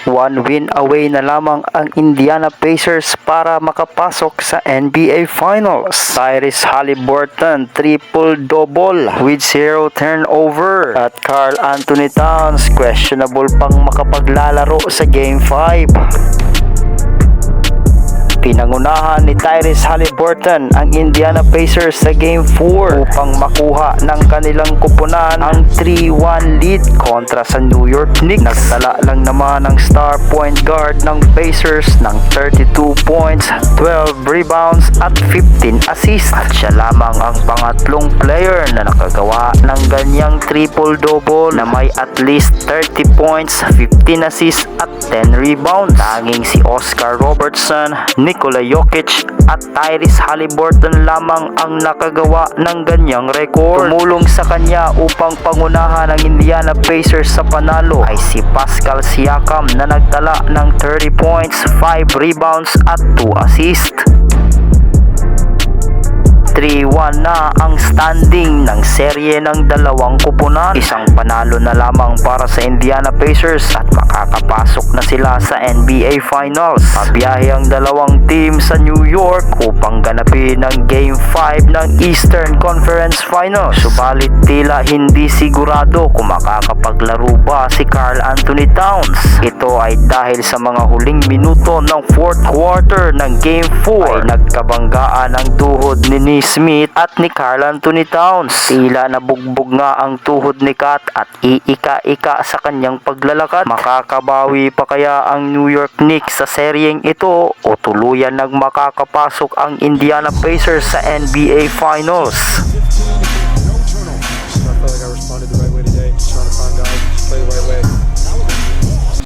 One win away na lamang ang Indiana Pacers para makapasok sa NBA Finals. Tyrese Haliburton triple-double with 0 turnover. At Karl Anthony Towns questionable pang makapaglalaro sa Game 5. Pinangunahan ni Tyrese Haliburton ang Indiana Pacers sa Game 4 upang makuha ng kanilang kupunan ang 3-1 lead kontra sa New York Knicks. Nagtala lang naman ang star point guard ng Pacers ng 32 points, 12 rebounds at 15 assists. At siya lamang ang pangatlong player na nakagawa ng ganyang triple-double na may at least 30 points, 15 assists at 10 rebounds. Tanging si Oscar Robertson, Nikola Jokic at Tyrese Haliburton lamang ang nakagawa ng ganyang record. Tumulong sa kanya upang pangunahan ang Indiana Pacers sa panalo ay si Pascal Siakam na nagtala ng 30 points, 5 rebounds at 2 assists. 3-1 na ang standing ng serye ng dalawang kupunan. Isang panalo na lamang para sa Indiana Pacers at makakapasok na sila sa NBA Finals. Pabiyahe ang dalawang team sa New York upang ganapin ang Game 5 ng Eastern Conference Finals. Subalit tila hindi sigurado kung makakapaglaro ba si Karl Anthony Towns. Ito ay dahil sa mga huling minuto ng fourth quarter ng Game 4 ay nagkabanggaan ang tuhod ni Smith at ni Karl Anthony Towns. Tila nabugbog nga ang tuhod ni Kat at iika-ika sa kanyang paglalakad. Makakabawi pa kaya ang New York Knicks sa seryeng ito o tuluyan nang makakapasok ang Indiana Pacers sa NBA Finals?